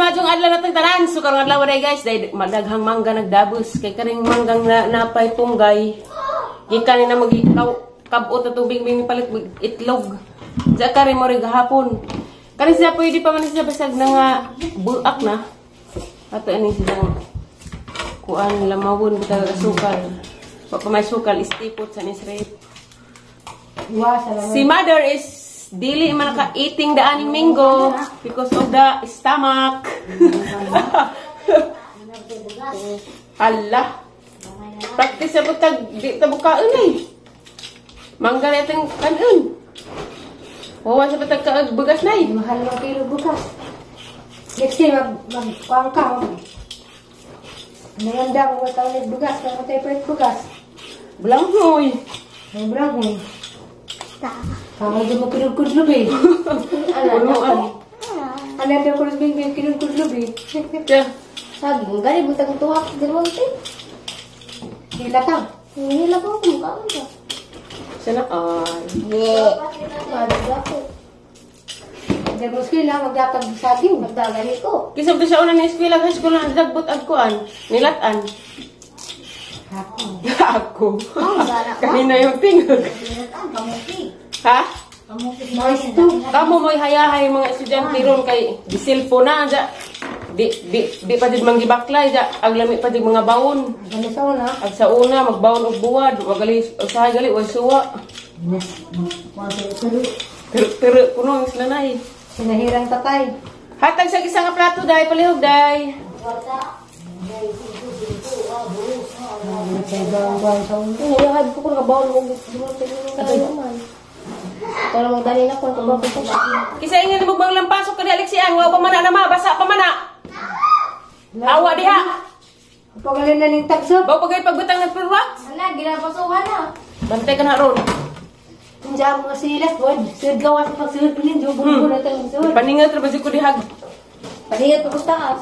majong adlaw natong tanan. So karong adlaw day guys, dahil madaghang mangga nagdabos kay karing manggang napay punggay. Gikan ni na kabot na tubig bing palit itlog. Diya karing mo rin gahapon. Kani siya pwede pa man siya basag na nga buak na. Ato ani silang kuan lamawon kita sukal. Pa may sukal istipot sa nisrate. Si mother is dili man ka eating the aning mango because of the stomach. Allah. Practice sa butag di ta bukaon ay. Mangga natin kanon. Wawa sa butag ka bugas nay. Mahal ng kilo bukas. Next time magkuang ka. Nanganda mo tawag bugas, kaya matay pa bugas. Blanghoy. Ang blanghoy. Kalau dia mau kudus lebih, anak dia kudus bing kudus lebih. Sabi mo gani butang tuwak di mo ti. Hilatang. Hila ko muka mo. Sana ay. Ye. Madugla ko. Dia kudus kila magdatag sa atin. Magdagani ko. Kisab to siya una ni eskwela high school na dagbot agkuan, nilatan. Ako. Kanina yung tingog. Ha? Kamu mo'y hayahay mga estudyante ron kay gisilpo na dya. Di pa din manggibaklay dya. Aglami pa din mga bawon. Ag sa una, magbawon og buwad. Usahay gali, wag suwa. Turu kuno, islanay. Sinahirang tatay. Hatag sa isang plato, day, palihog, day. Nilahad ko kung nabawal ko naman. Pero magdali na ko nabawal ko. Kisa ingin na magbang pasok ka di Alexian. Wa pa man na basa pa man na. Awa diha. Pagaling na ning tagsop. Bawa pagay pagbutang ng product. Wala, ginapasuhan na. Bantay ka na ron. Tinja mo silas bon. Sud gawas pagsulod pilin jo bugo na tang sud. Paningat ra basi ko dihag. Paningat ko taas.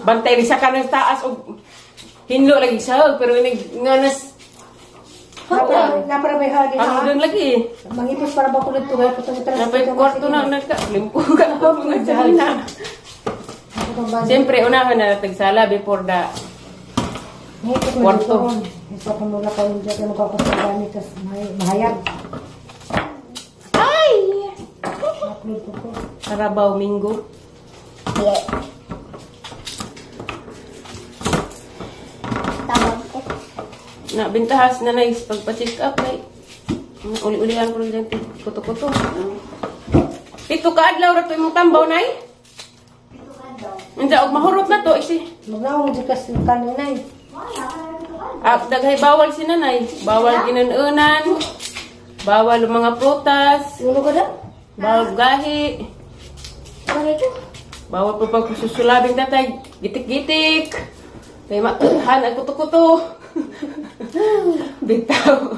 Bantay ri sa kanang taas og hinlo lagi sa pero inig nganas. Napara may hadi Ang doon lagi. Mangipos para ba kulad tugay putang tras. Napay kwarto na nagka limpo ka na mga dyan na. Siyempre unahan na tagsala before the kwarto. Isa pa mula ka yung dyan mo kapasagani tas mahayag. Ay! Karabaw Minggo. Yeah. Tabang ko. Na bintahas na nice pagpa-check up ay uli-ulihan ko rin kuto-kuto. Pito ka adlaw ra to imong tambaw nay? Ito ka daw. Unsa og mahurot na to isi. Magnawang di kas kanunay. Daghay bawal si nanay. Bawal ginununan. Bawal ang mga prutas. Ulo ka daw? Bawal gahi. Bakit? Bawal pa pagsusulabing tatay. Gitik-gitik. Kay matuhan ang kuto-kuto. Bitaw.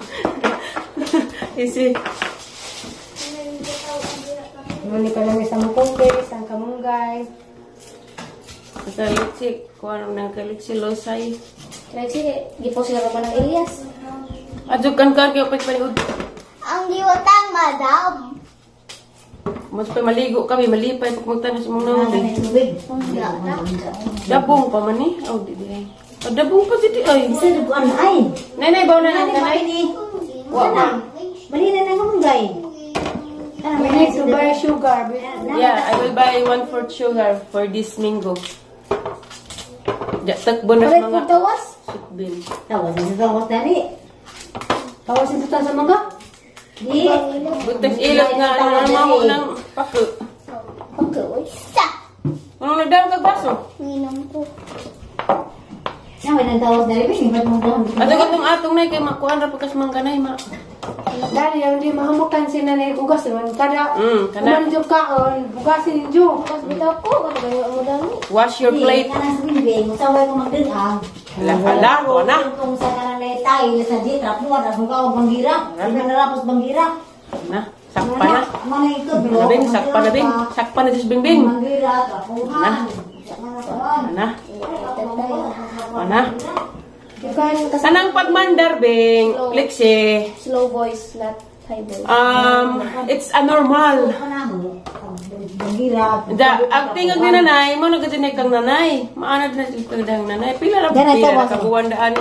Isi. Mani pa namin sa mukungge, sa kamunggay. Sa litsik. Kung anong nang kalitsi losay. Kasi, gipos ka naman ng Elias. Adjukan ka kayo pagpaniod. Ang giwatang madam. Mas pa maligo kami, malipay pagpunta na sa mga naman. Dabong pa man eh. Oh, di di. Oh, dabong pa si di ay. Isa na buwan ay. Nay, bawa na lang kanay. Wa ma. Bali na kamunggay. We need to buy sugar. Yeah, I will buy 1/4 sugar for this mango. Takbo na Bakit mga kung tawas? sukbin. Tawas na tawas dali. Tawas ito sa mga? Di. Butas ilot nga ang maho ng pako. Pagkaway sa. Ano nagdaan kag baso? Minam ko. Naman ang tawas dali. Ba't mo doon? Ato katong atong nay kay makuhan ra pagkas mangganay ma. Dali, yung di mahamukan sila na ugas naman. Kada kana. umanjog kaon, bugasin yung Tapos bitaw ko, katagal mo dami. Wash your plate. Kanas bimbing, saway ko magdinang. Hala ko na. Kung sa kanan na tayo, sa di, trap mo, at kung ka banggira. Hindi na narapos banggira. Na, sakpa na. Mana ito, bilo. Nabing, sakpa na bing. Sakpa na dis bingbing. Banggira, trapuhan. Ana. Ana. Bukan, Sanang pagmandar bing. Flexi. Slow voice, not Fiber. It's a normal. Maghirap. Ang tingog ni nanay, mo nagadinig kang nanay. Maanad na dito kang nanay. Pila lang Ganay pila tawas. na kabuwandaan.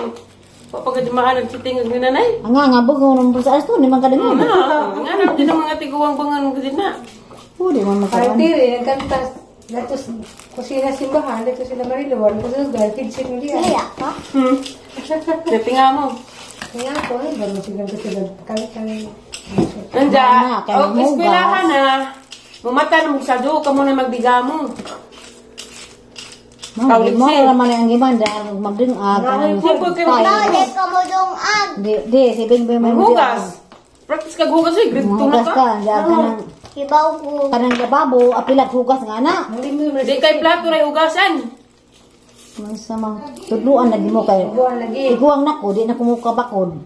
Papagad maanad si tingog ni nanay. Ang nga bugo nung sa asto ni man kadingon. Nga na, din ang mga tiguang bangan ko din na. Pwede man Parang makaroon. tiri, nagkantas. Datos, kusina simbahan, dito sila mariluwan. Kasi gantid siya ng diyan. Kaya ka? Natinga mo. Kaya ako, bago silang kasi kami. Nanda, Wala na, kaya o hugas. eskwelahan na. Mumata na magsado ka muna magbiga mo. Mao mo raman ang gimanda magding Siyempre kayo Balik ka mo dong ag. Di si Bing Bing Maghugas. Practice ka hugas eh. Grade 2 na Hugas ka. ka, kanang Hibaw ko. kanang lababo apilat hugas nga na. Di kay plato rin hugasan. Sa mga tudluan lagi mo kay. Buwan lagi. Iguang nako di na kumuka bakod.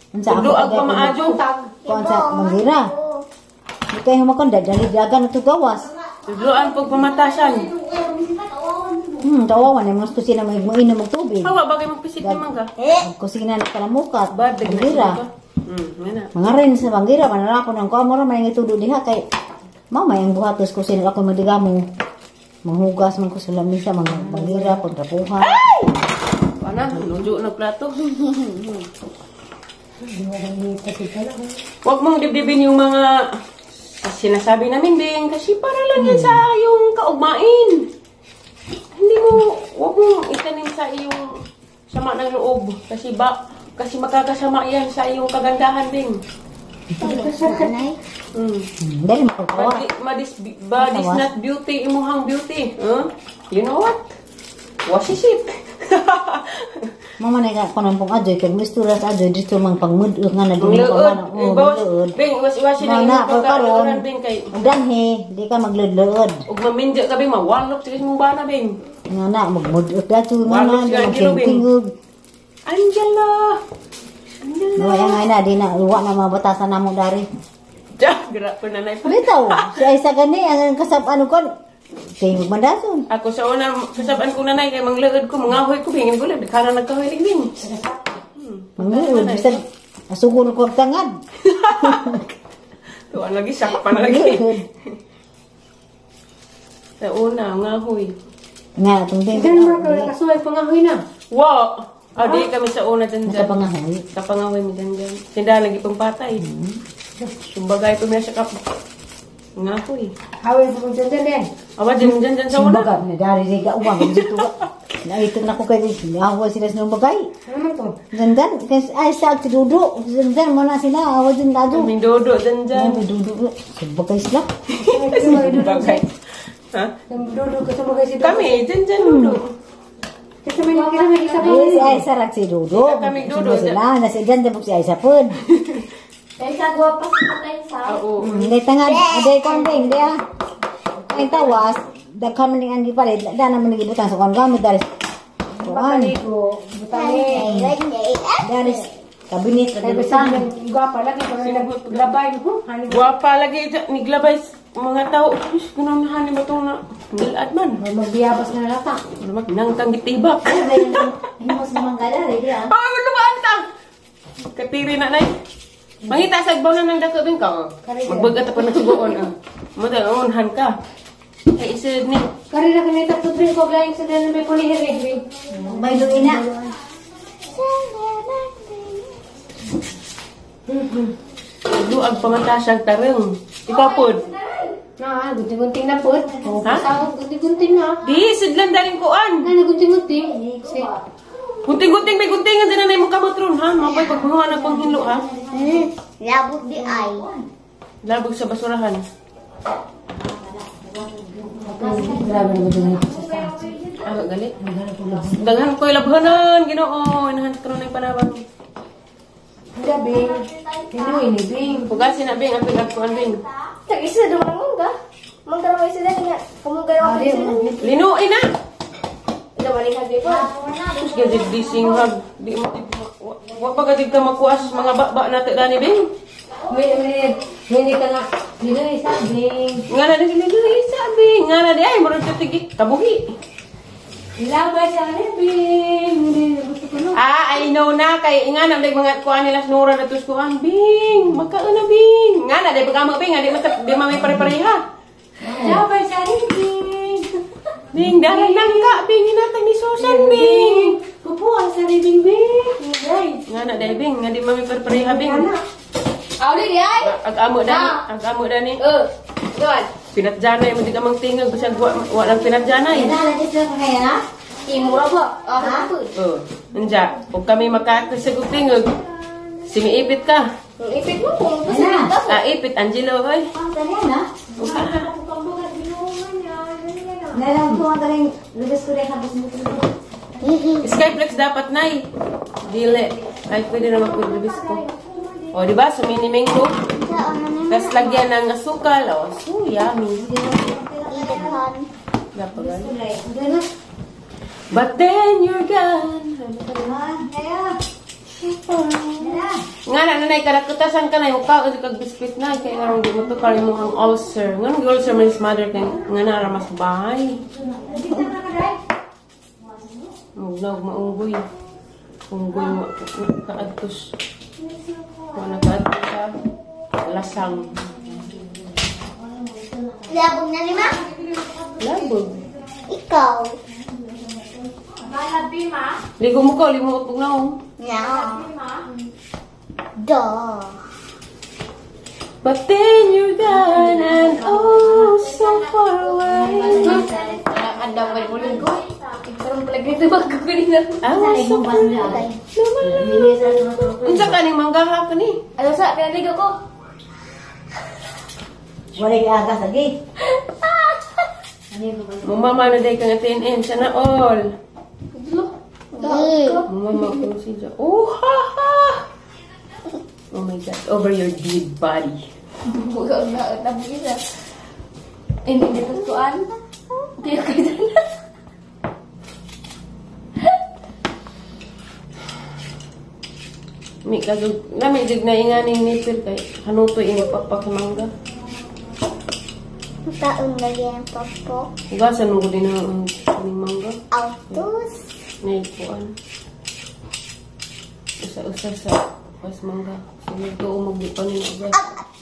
Unsa Tulo ang pamaadyo. Kuan sa mangira. Di kay humakon dali dagan na gawas. Tudloan pag pamatasan. Tawawan na mas kusina mo inom og tubig. Hawa bagay magpisit naman ka. Kusina na kalamukat. Bad, dagdag Mangira. ka. Nga Mga rin sa mangira manarapon ang kuan mo ra may tudo diha kay mao may ang buhatos kusina ako madigamo. Manghugas man ko sa lamisa mga mangira kontrapuhan. Ana, nujo ng plato. Huwag mong dibdibin yung mga sinasabi namin din kasi para lang yan sa yung kaugmain. Hindi mo, huwag mong itanim sa iyong sama ng loob. Kasi makakasama yan sa iyong kagandahan din. Nanay. Dali makatawa. Body's not beauty, imuhang beauty. Huh? You know what? Wash it. Mama na ka konon pong adjoy kag mistura sa adjoy dito mang pangmud nga na Ang dumi ko leod. man. Bawas, Bing, wash na Na yung pagkakaroon, karon. Bing, kay Danhe, di ka magludlod. ug mamindya ka, Bing, mawalop sa mong bana, Bing. Nga na magmud dato nga Walo na siya, Angelo, Bing. tingog. Angela! Wala nga na di na uwa na mabatasan namo dari. Diyan, gira ko nanay pa. Bitaw, si Aisa gani ang kasab ano kon. Tingog mandason. Ako sa una, kasaban ko nanay, kay manglaod ko, mangahoy ko, Bing, gulad, kana nagkahoy ning Bing. Mangud bisag asugol ko ang tangad. Tuwan lagi, sakpan na lagi. Sa una, ngahoy. Nga tung Diyan tingog. mo ka kasuway pangahoy na. Wow! Adi kami sa una dyan dyan. Nakapangahoy. Kapangahoy mo dyan dyan. Tindahan lagi pang patay. Sumbagay pa niya sa kap. Ngahoy. Haway po kong dyan din. Awa, dyan dyan dyan sa una. Simbaga na dari di ka uwang dito. Naito na ko kay awa sila sa bagay. Ano man to? Dandan kasi ay sa tidudo. Dandan mo na sila awa din dado. Kaming dodo dyan dyan. Ay dudo. Bagay sila. Bagay. Ha? Dudu ka sa mga si Kami, dyan dyan dodo. Kasi may nakita may isa pa. Ay si Aisa rak si dudo. Kami dudo. Sila na si Dan dabok si Aisa pod. Kaya sa guwapa sa patay sa. Oo. Hindi tangad, hindi kambing, hindi ah. Ay tawas, daghan man ang gipalit, da naman gibutang sa kon gamit dari. Kuan, Paligo. Butangin. dari kabinet Kaya basta gwapa lagi kung naglabay. Guwapa lagi dyan. Niglabay mga tao. Diyos, gunahan ba itong na nilad man. Magbiyabas na lata. Nangtang gitibak. himos naman kada di ah. Ah, ano ba ang tang? Katiri na nay. Mangita sa agbaw na ng dako din ka. Magbagat ako na sugoon. Madaunhan ka. Ay isid ni. Karina kami tapos rin ko gayang sa dyan may pulihiri. May luina. Luag pamantasang tarong. Ikaw pod. Na, gunting-gunting na po. Ha? Kasawag, gunting-gunting na. Di, sidlan daling kuan. Na, gunting-gunting. Gunting-gunting, may guntingan din na na yung kamotron, ha? Mapay pagbunuhan ng panghinlo, ha? Labot di ay. Labog sa basurahan. Grabe na gunting Ah, gali. Daghan ko ilabhanan, ginoo. Inahan ka rin yung panabang. Hindi, Bing. Pinoy ni Bing. Pugasin na, Bing. Apil ko ang Bing. Tag-isa doon ang mangga. Mangga naman sila niya. Kumungga naman sila. Linuin na! Ito balik ka dito. Tapos gadid dising hag. Di mo, wag pa gadid ka makuas mga baba natin dani, Bing. Hindi ka na. Pinoy sa Bing. Nga na din, Bing. Nga na di ay, marunong tigit. Kabuhi. Ilabay sa Bing. Gusto ko no. I know na. Kay nga na, mga kuhaan nila snura na tos kuhaan. Bing, magkaan na Bing. Nga na, dahil pagkama Bing, di mamay pare-pareha. Ilabay sa Bing. Bing, daran lang ka. Bing, hinatag ni Susan, Bing. Pupuan sa Bing Bing. Nga na, dahil Bing, nga di mamay pare-pareha, Bing. Awli di ay. Ag-amo dani. Doon. Pinatjanay mo di ka mang tingag. Basta walang pinatjanay. Yan na, lagis lang kaya na. Imura ba? Ha? Nanja, kung kami makakasagog tingag, simiipit ka. Ipit mo kung gusto Yan na. ka. Ipit, Angelo, oy. Yan na. Nalang ko ang galing, lagis ko rin habos mo. Skyflex dapat, nay. Dili. Ay, pwede na magpilibis ko. O, di ba? Suminiming ko. Tapos lagyan ng asukal. O, so yummy. Dapat ganun. But then you're gone. Nga na, nanay, karakutasan ka na yung kao kag biskuit na. Kaya nga rin mo ito karin mo ang ulcer. Nga nang ulcer man is mother kay nga na ramas bahay. Huwag maunggoy. Unggoy mo. Kaadtos. Kung nakaadtos ka, lasang. Labog na lima? Labog. Ikaw. Malabi ma? Ligo mo ko, ligo mo pag naong. Yeah. Duh. But then you're gone and oh, so far away. Ada pa rin ulit ko. Ikaroon pala ganito magkakunin na. I was so far away. Unsa ka ning manggaha ka ni? Ano sa, pinaligo ko. Wala yung agas lagi. Mumama na day kang atinin. Sana all. Mumama ko si Jo. Oh, ha, ha. Oh my God. Over your dead body. Bugang na, isa. Hindi dito tuan. Hindi ko dyan. May kagug, may dig na inganing nipil kay hanuto ini papak sa mangga. Taon lagi ang papo. Ugasan mo ko din ang mangga. Autos. May kuan. Usa-usa sa pas mangga. Sige ko umagi pa ni ugas.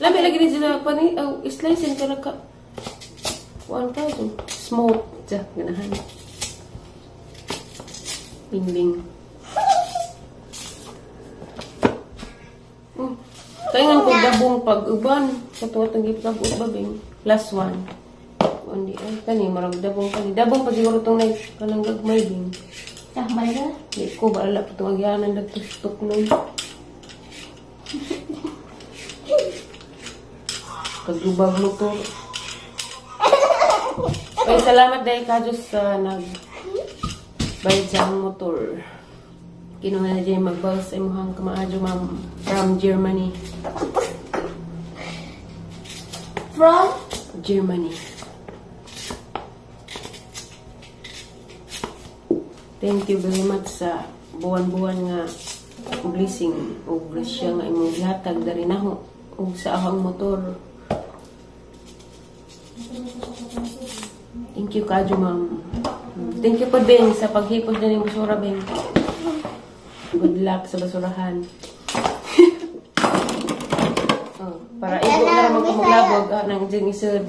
Labi lagi din sila pa ni slice ka na ka. Kuan ka so smoke ja ganahan. Pingling. Kaingan ko dabong pag-uban. Sa tuwa itong gipag babing. Last one. Kundi ay kani marag dabong kani. Dabong pa siguro itong nagkalanggag may bing. Samay na. Di ko baalala pa itong agyanan nagtustok nun. Pag-ubag mo to. Ay, salamat dahil ka Diyos sa nag-bayad sa motor. Kinuha na dyan mag-bawas sa imuhang kamaadyo ma'am from Germany. From? Germany. Thank you very much sa buwan-buwan nga blessing o grasya nga imong gihatag dari naho ug sa ahang motor. Thank you kadyo ma'am. Thank you po Ben sa paghipos din ng basura Ben. Good luck sa basurahan. Oh, para igo na naman kung maglabog ng isod.